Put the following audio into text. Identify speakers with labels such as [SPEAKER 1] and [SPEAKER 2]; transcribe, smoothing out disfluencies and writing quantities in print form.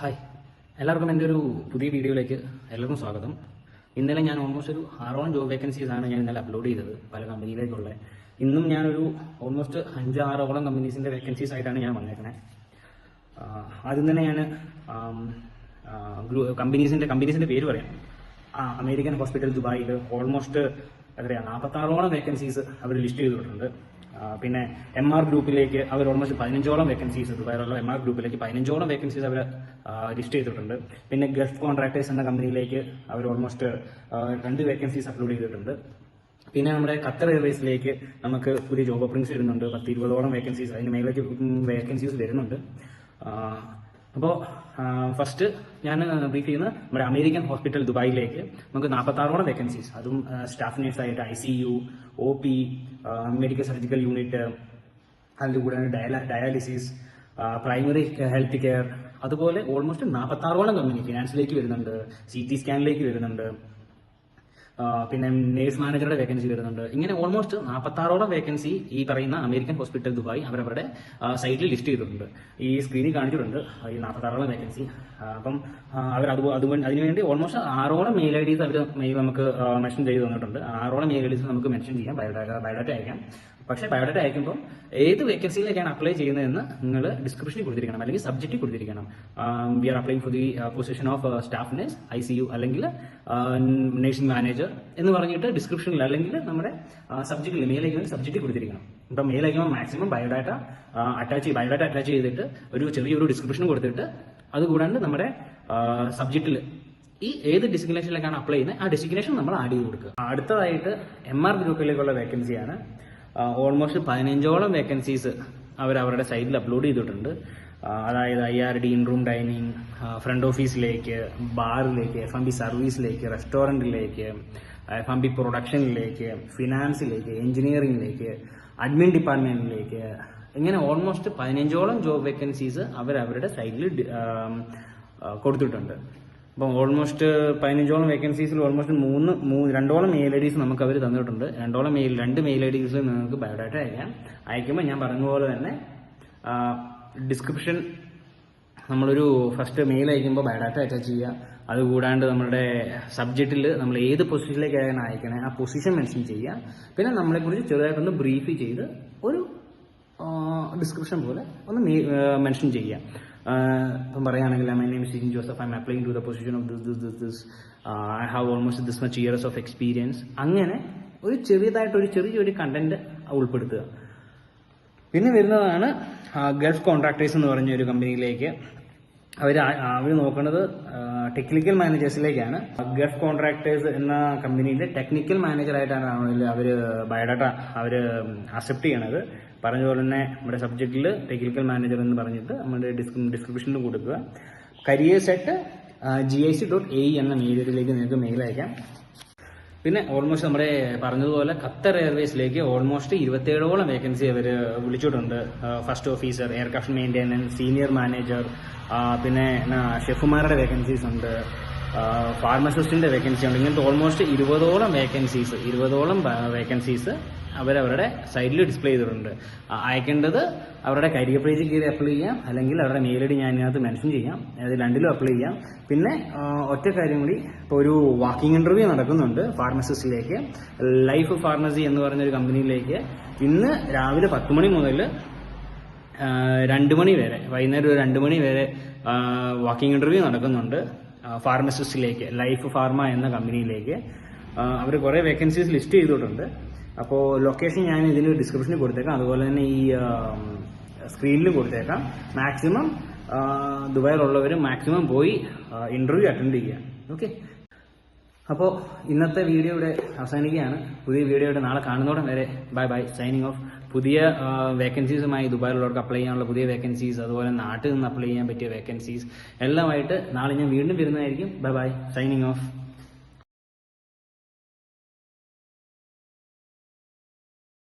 [SPEAKER 1] Hi, എല്ലാവർക്കും എൻ്റെ ഒരു പുതിയ വീഡിയോയിലേക്ക് എല്ലാവർക്കും സ്വാഗതം. ഇന്നലെ ഞാൻ ഓൾമോസ്റ്റ് ഒരു 6 ജോബ് വേക്കൻസീസാണ് ഞാൻ ഇന്നലെ അപ്ലോഡ് ചെയ്തത് പല കമ്പനിയിലേക്കുള്ള. ഇന്നും ഞാനൊരു ഓൾമോസ്റ്റ് 5-6 കമ്പനീസിൻ്റെ വേക്കൻസീസ് ആയിട്ടാണ് ഞാൻ വന്നേക്കണേ. ആദ്യം തന്നെ ഞാൻ കമ്പനീസിൻ്റെ പേര് പറയാം. അമേരിക്കൻ ഹോസ്പിറ്റൽ ദുബായിൽ ഓൾമോസ്റ്റ് 46 വേക്കൻസീസ് അവർ ലിസ്റ്റ് ചെയ്തിട്ടുണ്ട്. പിന്നെ MR ഗ്രൂപ്പിലേക്ക് അവർ ഓൾമോസ്റ്റ് 15 വേക്കൻസീസ്, ദുബായിലുള്ള MR ഗ്രൂപ്പിലേക്ക് 15 വേക്കൻസീസ് അവർ ലിസ്റ്റ് ചെയ്തിട്ടുണ്ട്. പിന്നെ ഗൾഫ് കോൺട്രാക്ടേഴ്സ് എന്ന കമ്പനിയിലേക്ക് അവർ ഓൾമോസ്റ്റ് 2 വേക്കൻസീസ് അപ്ലോഡ് ചെയ്തിട്ടുണ്ട്. പിന്നെ നമ്മുടെ ഖത്തർ എയർവേസിലേക്ക് നമുക്ക് പുതിയ ജോബ് ഓപ്പണിങ്സ് വരുന്നുണ്ട്. 10-20 വേക്കൻസീസ്, അതിന് മേലേക്ക് വേക്കൻസീസ് വരുന്നുണ്ട്. അപ്പോൾ ഫസ്റ്റ് ഞാൻ ബ്രീഫ് ചെയ്യുന്നത് നമ്മുടെ അമേരിക്കൻ ഹോസ്പിറ്റൽ ദുബായിലേക്ക് നമുക്ക് 46 വേക്കൻസീസ്, അതും സ്റ്റാഫ് നേഴ്സായിട്ട് ICU, OP, medical surgical unit, അതിൻ്റെ കൂടെ ഡയാലിസിസ്, പ്രൈമറി ഹെൽത്ത് കെയർ, അതുപോലെ ഓൾമോസ്റ്റ് 46 കമ്പനി ഫിനാൻസിലേക്ക് വരുന്നുണ്ട്, CT സ്കാനിലേക്ക് വരുന്നുണ്ട്, പിന്നെ നേഴ്സ് മാനേജറുടെ വേക്കൻസി വരുന്നുണ്ട്. ഇങ്ങനെ ഓൾമോസ്റ്റ് 46 വേക്കൻസി ഈ പറയുന്ന അമേരിക്കൻ ഹോസ്പിറ്റൽ ദുബായ് അവരവരുടെ സൈറ്റിൽ ലിസ്റ്റ് ചെയ്തിട്ടുണ്ട്. ഈ സ്ക്രീനിൽ കാണിച്ചിട്ടുണ്ട് ഈ 46 വേക്കൻസി. അപ്പം അവർ അതിനുവേണ്ടി ഓൾമോസ്റ്റ് 6 മെയിൽ IDs അവർ നമുക്ക് മെൻഷൻ ചെയ്ത് തന്നിട്ടുണ്ട്. 6 മെയിൽ IDs നമുക്ക് മെൻഷൻ ചെയ്യാം, ബയോഡാറ്റ അയക്കാം. പക്ഷേ ബയോഡാറ്റ അയക്കുമ്പോൾ ഏത് വേക്കൻസിയിലേക്കാണ് അപ്ലൈ ചെയ്യുന്നതെന്ന് നിങ്ങൾ ഡിസ്ക്രിപ്ഷനിൽ കൊടുത്തിരിക്കണം, അല്ലെങ്കിൽ സബ്ജക്റ്റിൽ കൊടുത്തിരിക്കണം. We are applying for the position of staff nurse, ICU, അല്ലെങ്കിൽ നഴ്സിംഗ് മാനേജർ എന്ന് പറഞ്ഞിട്ട് ഡിസ്ക്രിപ്ഷനിൽ അല്ലെങ്കിൽ നമ്മുടെ സബ്ജക്റ്റിൽ മെയിൽ അയക്കുന്ന സബ്ജക്റ്റിൽ കൊടുത്തിരിക്കണം. ഇപ്പം മെയിൽ അയക്കുമ്പോൾ മാക്സിമം ബയോഡാറ്റ അറ്റാച്ച് ചെയ്തിട്ട് ചെറിയൊരു ഡിസ്ക്രിപ്ഷൻ കൊടുത്തിട്ട് അതുകൂടാണ്ട് നമ്മുടെ സബ്ജക്റ്റിൽ ഈ ഏത് ഡെസിഗ്നേഷനിലേക്കാണ് അപ്ലൈ ചെയ്യുന്നത് ആ ഡെസിഗ്നേഷൻ നമ്മൾ ആഡ് ചെയ്ത് കൊടുക്കുക. അടുത്തതായിട്ട് MR ഗ്രൂപ്പിലേക്കുള്ള വേക്കൻസിയാണ്. ഓൾമോസ്റ്റ് 15 വേക്കൻസീസ് അവരുടെ സൈറ്റിൽ അപ്ലോഡ് ചെയ്തിട്ടുണ്ട്. അതായത് IRD, in room dining, front ഓഫീസിലേക്ക്, ബാറിലേക്ക്, F&B സർവീസിലേക്ക്, റെസ്റ്റോറൻറ്റിലേക്ക്, F&B പ്രൊഡക്ഷനിലേക്ക്, ഫിനാൻസിലേക്ക്, എഞ്ചിനീയറിംഗിലേക്ക്, അഡ്മിൻ ഡിപ്പാർട്ട്മെന്റിലേക്ക്, ഇങ്ങനെ ഓൾമോസ്റ്റ് 15 ജോബ് വേക്കൻസീസ് അവരുടെ സൈറ്റിൽ കൊടുത്തിട്ടുണ്ട്. അപ്പം ഓൾമോസ്റ്റ് 15 വേക്കൻസീസിൽ ഓൾമോസ്റ്റ് 2 മെയിൽ IDs നമുക്ക് അവർ തന്നിട്ടുണ്ട്. 2 മെയിൽ IDs നിങ്ങൾക്ക് ബയോഡാറ്റ അയക്കുമ്പോൾ ഞാൻ പറഞ്ഞ പോലെ തന്നെ ഡിസ്ക്രിപ്ഷൻ നമ്മളൊരു ഫസ്റ്റ് മെയിൽ അയക്കുമ്പോൾ ബയോഡാറ്റ അറ്റാച്ച് ചെയ്യുക. അതുകൂടാണ്ട് നമ്മുടെ സബ്ജക്റ്റിൽ നമ്മൾ ഏത് പൊസിഷനിലേക്കാണ് അയക്കണേ ആ പൊസിഷൻ മെൻഷൻ ചെയ്യുക. പിന്നെ നമ്മളെക്കുറിച്ച് ചെറുതായിട്ടൊന്ന് ബ്രീഫ് ചെയ്ത് ഒരു ഡിസ്ക്രിപ്ഷൻ പോലെ ഒന്ന് മെൻഷൻ ചെയ്യുക. ഇപ്പം പറയുകയാണെങ്കിൽ my name is Joseph, I am applying to the position of this, I have almost this much years of experience. അങ്ങനെ ഒരു ചെറിയൊരു കണ്ടന്റ് ഉൾപ്പെടുത്തുക. പിന്നെ വരുന്നതാണ് ഗൾഫ് കോൺട്രാക്ടേഴ്സ് എന്ന് പറഞ്ഞ ഒരു കമ്പനിയിലേക്ക്. അവർ നോക്കുന്നത് ടെക്നിക്കൽ മാനേജേഴ്സിലേക്കാണ്. ഗൾഫ് കോൺട്രാക്ടേഴ്സ് എന്ന കമ്പനിയിലെ ടെക്നിക്കൽ മാനേജറായിട്ടാണ് അവർ ബയോഡാറ്റ അക്സെപ്റ്റ് ചെയ്യണത്. പറഞ്ഞ പോലെ തന്നെ നമ്മുടെ സബ്ജക്റ്റിൽ ടെക്നിക്കൽ മാനേജർ എന്ന് പറഞ്ഞിട്ട് നമ്മുടെ ഡിസ്ക്രിപ്ഷനിൽ കൊടുക്കുക. careers@gic.ae എന്ന മെയിൽ ഐഡിയിലേക്ക് നിങ്ങൾക്ക് മെയിൽ അയക്കാം. പിന്നെ ഓൾമോസ്റ്റ് നമ്മുടെ പറഞ്ഞതുപോലെ ഖത്തർ എയർവേസിലേക്ക് ഓൾമോസ്റ്റ് 27 വേക്കൻസി അവർ വിളിച്ചിട്ടുണ്ട്. First officer, aircraft maintenance, senior manager, പിന്നെ ഷെഫുമാരുടെ വേക്കൻസീസ് ഉണ്ട്, ഫാർമസിസ്റ്റിന്റെ വേക്കൻസി ഉണ്ട്. ഇങ്ങനത്തെ ഓൾമോസ്റ്റ് 20 വേക്കൻസീസ് അവരവരുടെ സൈറ്റിൽ ഡിസ്പ്ലേ ചെയ്തിട്ടുണ്ട്. അയക്കേണ്ടത് അവരുടെ കരിയർ പേജിൽ കയറി അപ്ലൈ ചെയ്യാം, അല്ലെങ്കിൽ അവരുടെ മെയിൽ ID ഞാൻ ഇതിനകത്ത് മെൻഷൻ ചെയ്യാം. അത് രണ്ടിലും അപ്ലൈ ചെയ്യാം. പിന്നെ ഒറ്റ കാര്യം കൂടി, ഇപ്പോൾ ഒരു വാക്കിംഗ് ഇന്റർവ്യൂ നടക്കുന്നുണ്ട് ഫാർമസിസ്റ്റിലേക്ക്. ലൈഫ് ഫാർമസി എന്ന് പറഞ്ഞൊരു കമ്പനിയിലേക്ക് ഇന്ന് രാവിലെ 10 മണി മുതൽ 2 മണി വരെ, വൈകുന്നേരം 2 മണി വരെ വാക്കിംഗ് ഇന്റർവ്യൂ നടക്കുന്നുണ്ട് ഫാർമസിസ്റ്റിലേക്ക്, ലൈഫ് ഫാർമ എന്ന കമ്പനിയിലേക്ക്. അവർ കുറേ വേക്കൻസീസ് ലിസ്റ്റ് ചെയ്തിട്ടുണ്ട്. അപ്പോൾ ലൊക്കേഷൻ ഞാൻ ഇതിന് ഡിസ്ക്രിപ്ഷനിൽ കൊടുത്തേക്കാം, അതുപോലെ തന്നെ ഈ സ്ക്രീനിലും കൊടുത്തേക്കാം. മാക്സിമം ദുബായിലുള്ളവർ മാക്സിമം പോയി ഇന്റർവ്യൂ അറ്റൻഡ് ചെയ്യുക. ഓക്കെ, അപ്പോൾ ഇന്നത്തെ വീഡിയോ ഇവിടെ അവസാനിക്കുകയാണ്. പുതിയ വീഡിയോയുടെ നാളെ കാണുന്നതോടെ വരെ ബൈ, സൈനിങ് ഓഫ്. പുതിയ വേക്കൻസീസുമായി ദുബായിലുള്ളവർക്ക് അപ്ലൈ ചെയ്യാനുള്ള പുതിയ വേക്കൻസീസ്, അതുപോലെ നാട്ടിൽ നിന്ന് അപ്ലൈ ചെയ്യാൻ പറ്റിയ വേക്കൻസീസ് എല്ലാമായിട്ട് നാളെ ഞാൻ വീണ്ടും വരുന്നതായിരിക്കും. Bye, signing of.